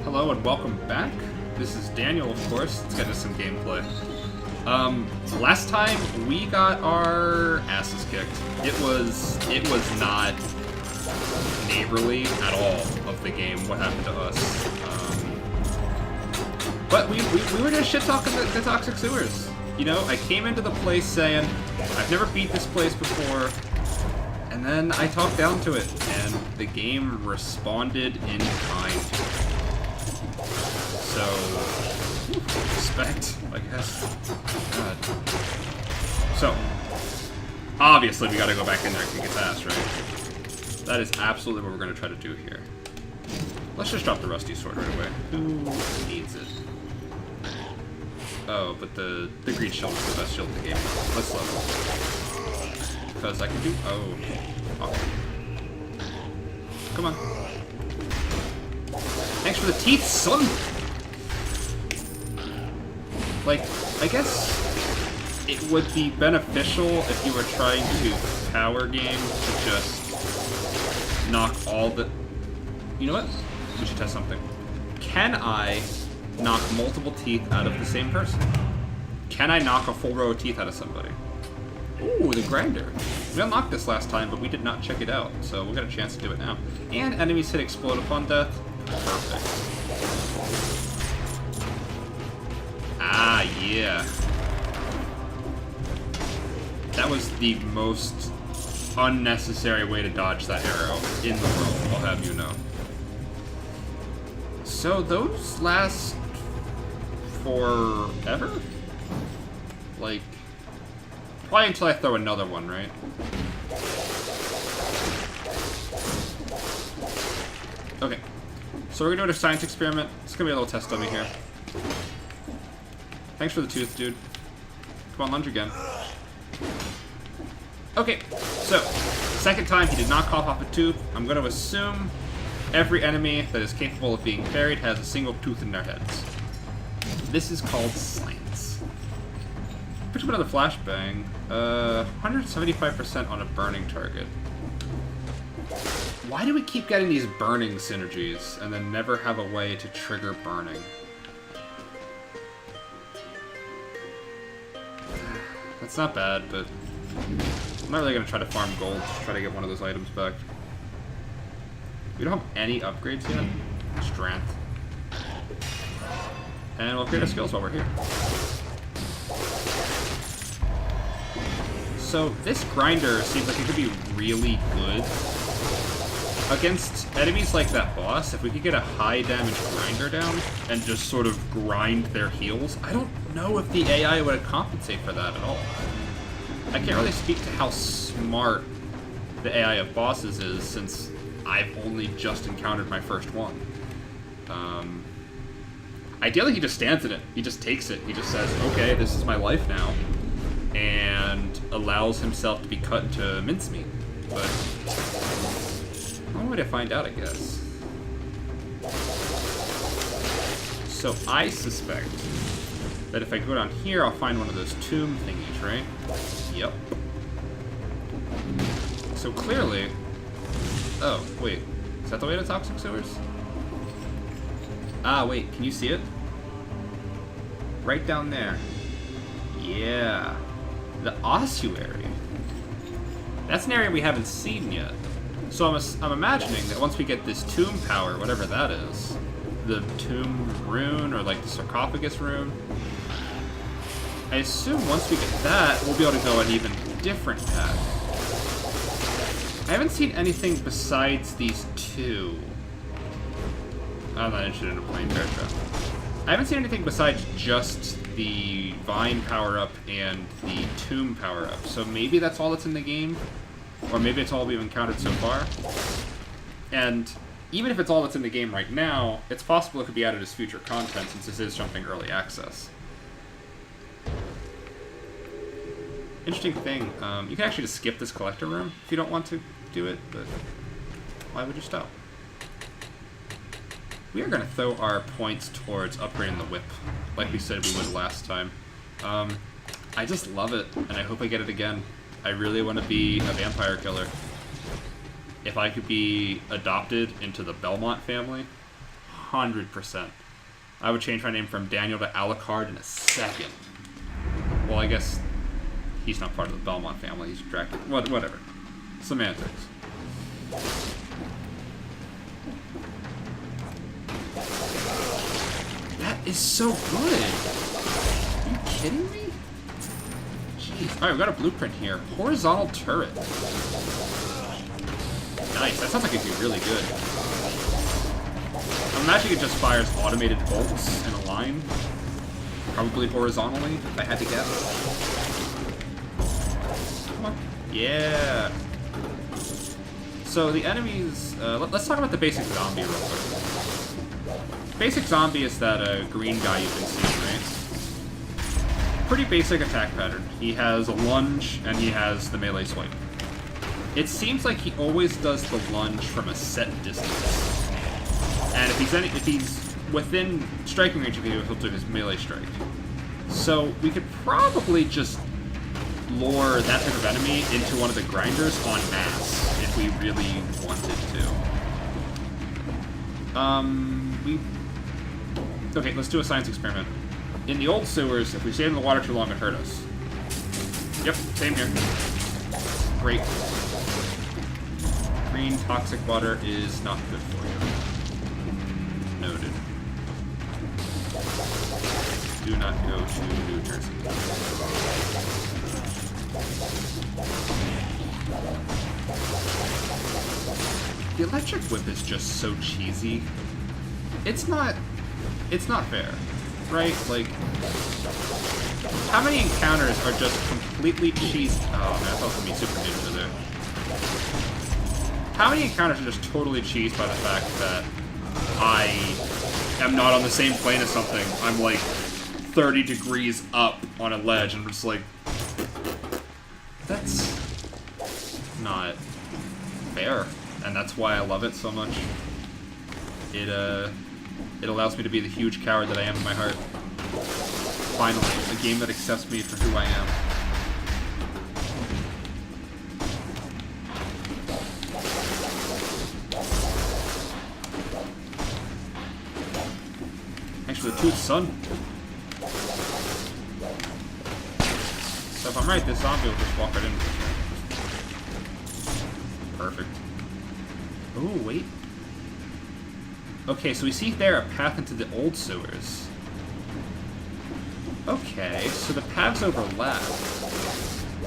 Hello and welcome back. This is Daniel, of course. Let's get into some gameplay. Last time we got our asses kicked. It was not neighborly at all of the game what happened to us. But we were just shit talking the toxic sewers. You know, I came into the place saying I've never beat this place before, and then I talked down to it, and the game responded in kind. So, respect, I guess. God. So, obviously we gotta go back in there and kick its ass, right? That is absolutely what we're gonna try to do here. Let's just drop the rusty sword right away. Who needs it? Oh, but the green shield is the best shield in the game. Let's level. Because I can do... Oh. Come on. Thanks for the teeth, son! Like, I guess it would be beneficial if you were trying to power game to just knock all the... You know what? We should test something. Can I knock multiple teeth out of the same person? Can I knock a full row of teeth out of somebody? Ooh, the grinder. We unlocked this last time, but we did not check it out, so we'll get a chance to do it now. And enemies hit explode upon death. Perfect. Ah, yeah. That was the most unnecessary way to dodge that arrow in the world, I'll have you know. So those last forever? Like, probably until I throw another one, right? Okay. So we're gonna do a science experiment. It's gonna be a little test dummy here. Thanks for the tooth, dude. Come on, lunge again. Okay, so, second time he did not cough off a tooth. I'm going to assume every enemy that is capable of being parried has a single tooth in their heads. This is called science. Picked up another flashbang. 175% on a burning target. Why do we keep getting these burning synergies and then never have a way to trigger burning? That's not bad, but I'm not really going to try to farm gold to try to get one of those items back. We don't have any upgrades yet. Strength. And we'll upgrade our skills while we're here. So this grinder seems like it could be really good against enemies like that boss. If we could get a high damage grinder down and just sort of grind their heals, I don't know if the AI would compensate for that at all. I can't really speak to how smart the AI of bosses is since I've only just encountered my first one. Ideally he just stands in it. He just takes it. He just says, okay, this is my life now. And allows himself to be cut into mincemeat. But one way to find out, I guess. So I suspect that if I go down here, I'll find one of those tomb thingies, right? Yep. So clearly... Oh, wait. Is that the way to toxic sewers? Ah, wait. Can you see it? Right down there. Yeah. The ossuary. That's an area we haven't seen yet. So I'm imagining that once we get this tomb power, whatever that is, the tomb rune, or like the sarcophagus rune, I assume once we get that, we'll be able to go an even different path. I haven't seen anything besides these two. I'm not interested in a plain bear trap. I haven't seen anything besides just the vine power-up and the tomb power-up. So maybe that's all that's in the game. Or maybe it's all we've encountered so far. And even if it's all that's in the game right now, it's possible it could be added as future content since this is something early access. Interesting thing, you can actually just skip this collector room if you don't want to do it, but why would you stop? We are going to throw our points towards upgrading the whip, like we said we would last time. I just love it, and I hope I get it again. I really want to be a vampire killer. If I could be adopted into the Belmont family, 100%. I would change my name from Daniel to Alucard in a second. Well, I guess he's not part of the Belmont family. He's Dracula. Whatever. Semantics. That is so good. Are you kidding me? Jeez. Alright, we got a blueprint here. Horizontal turret. Nice. That sounds like it'd be really good. I'm imagining it just fires automated bolts in a line. Probably horizontally, if I had to guess. Come on. Yeah. So the enemies... let's talk about the basic zombie real quick. Basic zombie is that green guy you've been seeing, right? Pretty basic attack pattern. He has a lunge, and he has the melee swipe. It seems like he always does the lunge from a set distance. And if he's within striking range, he'll do his melee strike. So we could probably just lure that type of enemy into one of the grinders en masse if we really wanted to. Okay, let's do a science experiment. In the old sewers, if we stayed in the water too long, it hurt us. Yep, same here. Great. Green toxic water is not good for you. Noted. Do not go to New Jersey. The electric whip is just so cheesy. It's not fair, right? Like, how many encounters are just completely cheesed? Oh man, I felt me super ninja there. How many encounters are just totally cheesed by the fact that I am not on the same plane as something? I'm like 30 degrees up on a ledge, and I'm just like, that's not fair, and that's why I love it so much. It allows me to be the huge coward that I am in my heart. Finally, a game that accepts me for who I am. Actually, the tooth son. So if I'm right, this zombie will just walk right into this one. Perfect. Oh, wait. Okay, so we see there a path into the old sewers. Okay, so the paths overlap.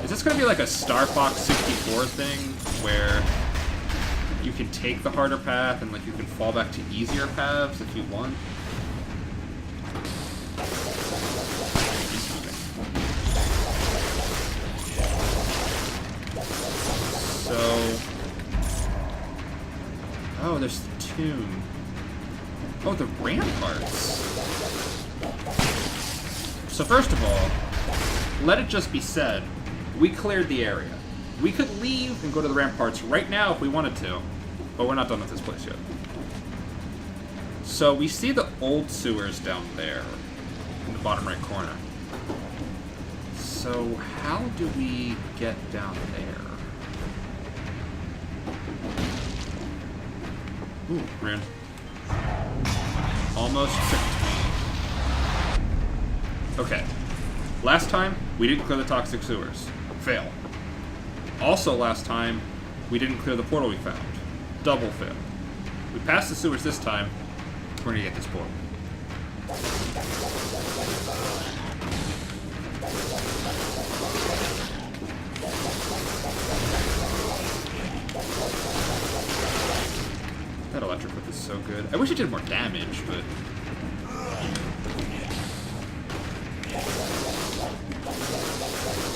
Is this gonna be like a Star Fox 64 thing, where you can take the harder path and like you can fall back to easier paths if you want? So... oh, there's the tomb. Oh, the ramparts. So first of all, let it just be said, we cleared the area. We could leave and go to the ramparts right now if we wanted to, but we're not done with this place yet. So we see the old sewers down there in the bottom right corner. So how do we get down there? Ooh, ran. Almost tricked me. Okay. Last time, we didn't clear the toxic sewers. Fail. Also last time, we didn't clear the portal we found. Double fail. We passed the sewers this time, we're gonna get this portal. That electric whip is so good. I wish it did more damage, but...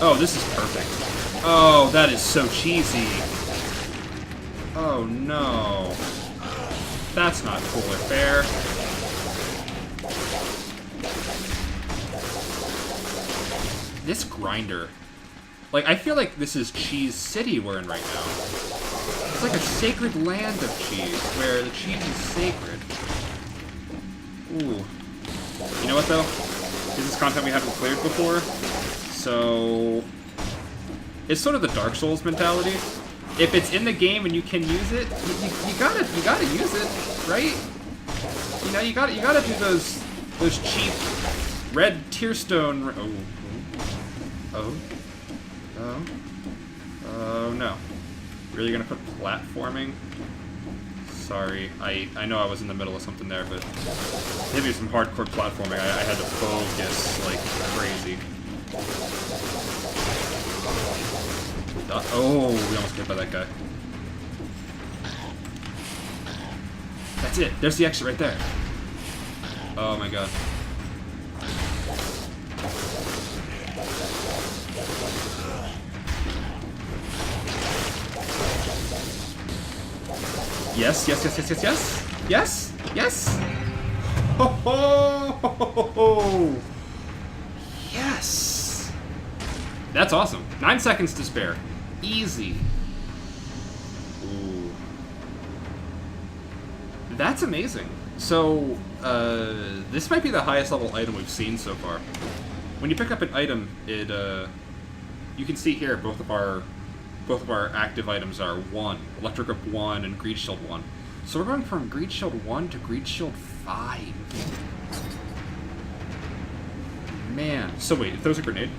oh, this is perfect. Oh, that is so cheesy. Oh, no. That's not cool or fair. This grinder. Like, I feel like this is Cheese City we're in right now. It's like a sacred land of cheese, where the cheese is sacred. Ooh. You know what, though? This is content we haven't cleared before, so... it's sort of the Dark Souls mentality. If it's in the game and you can use it, you gotta use it, right? Now you gotta do those cheap red tearstone. Oh no! Really gonna put platforming? Sorry, I know I was in the middle of something there, but maybe some hardcore platforming. I had to focus like crazy. Oh, we almost got hit by that guy. That's it. There's the exit right there. Oh my god. Yes, yes, yes, yes, yes, yes. Yes, yes. Ho ho ho ho ho. Yes. That's awesome. 9 seconds to spare. Easy. Ooh. That's amazing. So, this might be the highest level item we've seen so far. When you pick up an item, it, you can see here both of our active items are 1, Electric Grip 1 and Greed Shield 1. So we're going from Greed Shield 1 to Greed Shield 5. Man. So wait, if there's a grenade?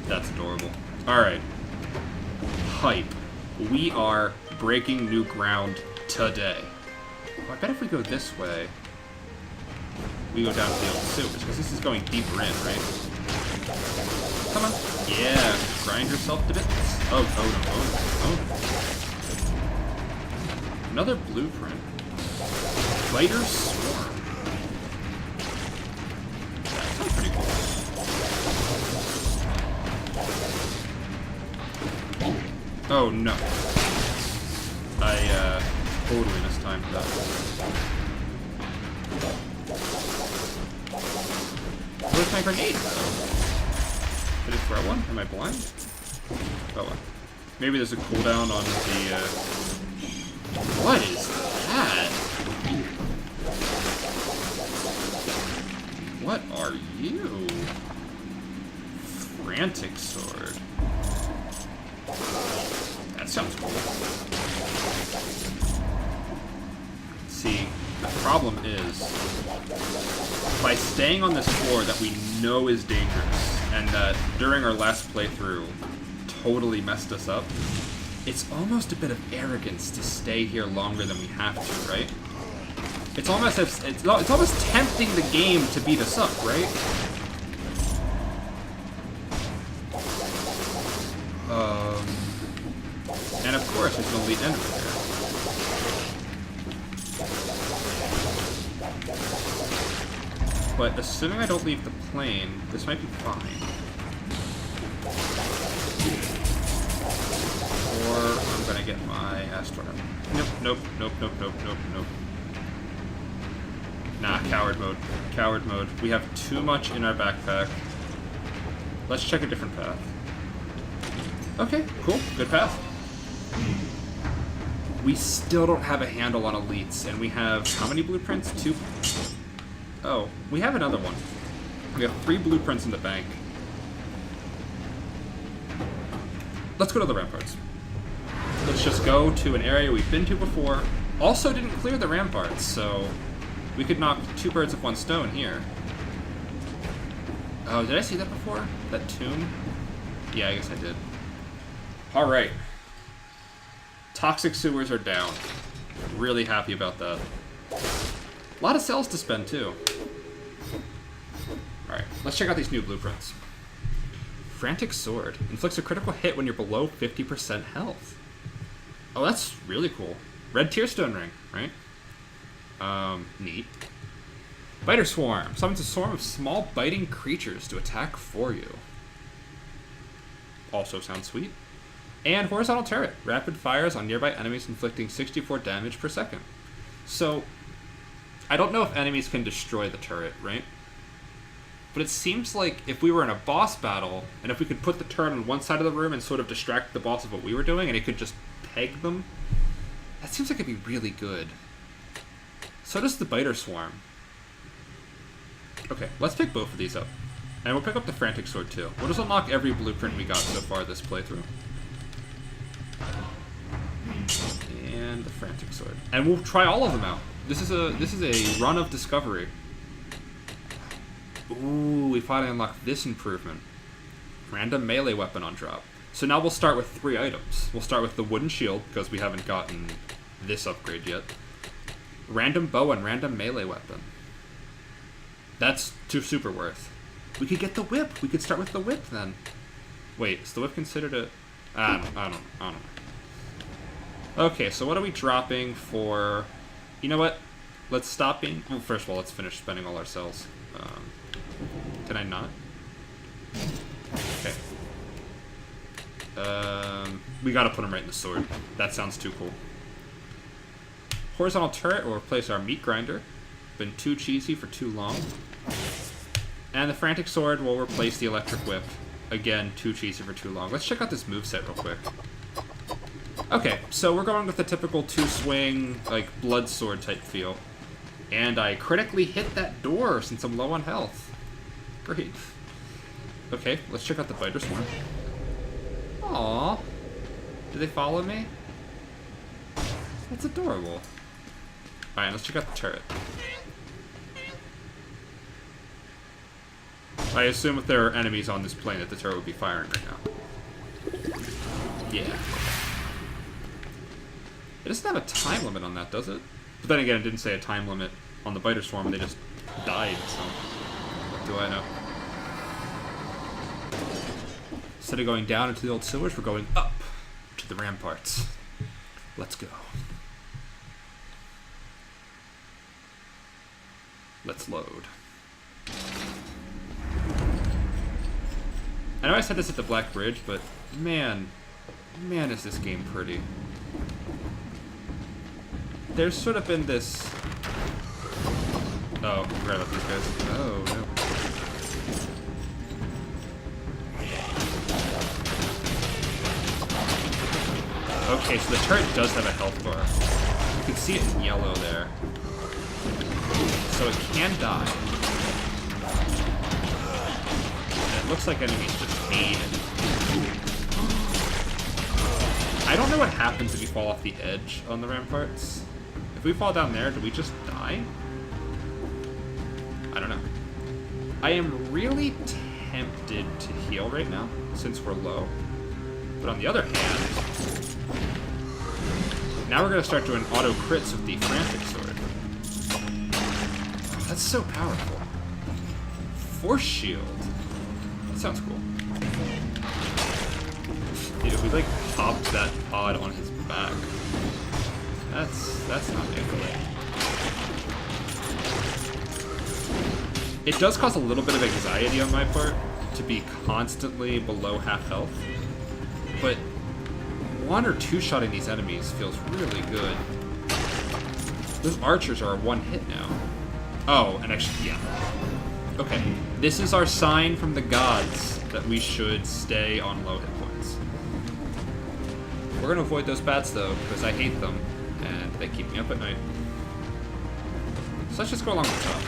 That's adorable. Alright. Hype. We are breaking new ground today. Well, I bet if we go this way, we go down to the old sewers, because this is going deeper in, right? Come on. Yeah, grind yourself to bits. Oh, another blueprint. Spider Swarm. That sounds pretty cool. Oh no. I totally mistimed that. Where's my grenade though? Did it throw one? Am I blind? Oh well. Maybe there's a cooldown on the, What is that? What are you? Frantic sword. That sounds cool. See, the problem is, by staying on this floor that we know is dangerous, and that during our last playthrough totally messed us up, it's almost a bit of arrogance to stay here longer than we have to, right? It's almost tempting the game to beat us up, right? And of course, there's an elite enemy there. But assuming I don't leave the plane, this might be fine. Or I'm gonna get my astronaut. Nope. Nah, coward mode. Coward mode. We have too much in our backpack. Let's check a different path. Okay, cool. Good path. We still don't have a handle on elites, and we have how many blueprints? 2. Oh, we have another one. We have 3 blueprints in the bank. Let's go to the ramparts. Let's just go to an area we've been to before. Also didn't clear the ramparts, so we could knock 2 birds with 1 stone here. Oh, did I see that before? That tomb? Yeah, I guess I did. Alright. Toxic sewers are down. Really happy about that. A lot of cells to spend, too. Alright, let's check out these new blueprints. Frantic Sword. Inflicts a critical hit when you're below 50% health. Oh, that's really cool. Red Tearstone Ring, right? Neat. Biter Swarm. Summons a swarm of small biting creatures to attack for you. Also sounds sweet. And Horizontal Turret. Rapid fires on nearby enemies, inflicting 64 damage per second. So, I don't know if enemies can destroy the turret, right? But it seems like if we were in a boss battle, and if we could put the turret on one side of the room and sort of distract the boss of what we were doing, and it could just peg them, that seems like it'd be really good. So does the Biter Swarm. Okay, let's pick both of these up. And we'll pick up the Frantic Sword too. We'll just unlock every blueprint we got so far this playthrough. And the Frantic Sword. And we'll try all of them out. This is a run of discovery. Ooh, we finally unlocked this improvement. Random melee weapon on drop. So now we'll start with 3 items. We'll start with the wooden shield, because we haven't gotten this upgrade yet. Random bow and random melee weapon. That's super worth. We could get the whip. We could start with the whip then. Wait, is the whip considered a... I don't know. Okay, so what are we dropping for... You know what? Let's stop being... Well, first of all, let's finish spending all our cells. Can I not? Okay. We gotta put them right in the sword. That sounds too cool. Horizontal turret will replace our meat grinder. Been too cheesy for too long. And the frantic sword will replace the electric whip. Again, too cheesy for too long. Let's check out this moveset real quick. Okay, so we're going with the typical 2-swing, like, blood sword type feel. And I critically hit that door since I'm low on health. Great. Okay, let's check out the fighter swarm. Aww. Do they follow me? That's adorable. Alright, let's check out the turret. I assume if there are enemies on this plane that the turret would be firing right now. Yeah. It doesn't have a time limit on that, does it? But then again, it didn't say a time limit on the biter swarm, they just died, so what do I know? Instead of going down into the old sewers, we're going up to the ramparts. Let's go. Let's load. I know I said this at the Black Bridge, but man is this game pretty. There's sort of been this... Oh, I forgot about these guys. Oh, no. Okay, so the turret does have a health bar. You can see it in yellow there. So it can die. And it looks like enemies just hate it. I don't know what happens if you fall off the edge on the ramparts. If we fall down there, do we just die? I don't know. I am really tempted to heal right now, since we're low. But on the other hand, now we're going to start doing auto crits with the Frantic Sword. That's so powerful. Force Shield. That sounds cool. Dude, if we like popped that pod on his back, that's not good. It does cause a little bit of anxiety on my part to be constantly below half health, but 1 or 2-shotting these enemies feels really good. Those archers are a 1-hit now. Oh, and actually, yeah. Okay, this is our sign from the gods that we should stay on low hit points. We're gonna avoid those bats though, because I hate them, and they keep me up at night. So let's just go along the top.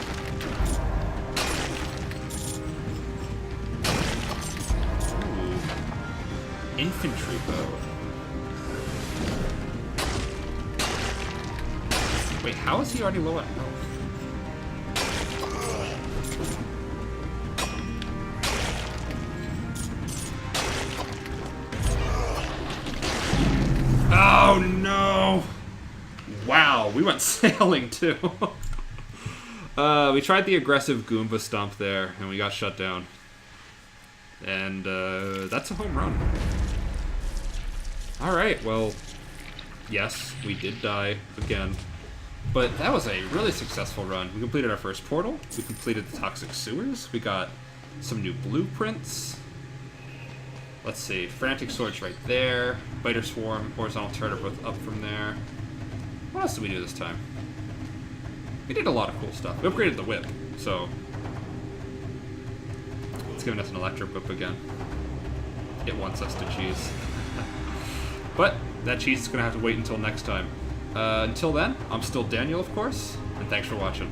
Ooh. Infantry bow. Wait, how is he already low on health? Oh no! Wow, we went sailing too. We tried the aggressive Goomba stomp there, and we got shut down. And that's a home run. Alright, well, yes, we did die again. But that was a really successful run. We completed our first portal, we completed the toxic sewers, we got some new blueprints. Let's see, Frantic Sword's right there, Biter Swarm, Horizontal Turret are both up from there. What else did we do this time? We did a lot of cool stuff. We upgraded the whip, so it's giving us an electric whip again. It wants us to cheese. But that cheese is going to have to wait until next time. Until then, I'm still Daniel, of course, and thanks for watching.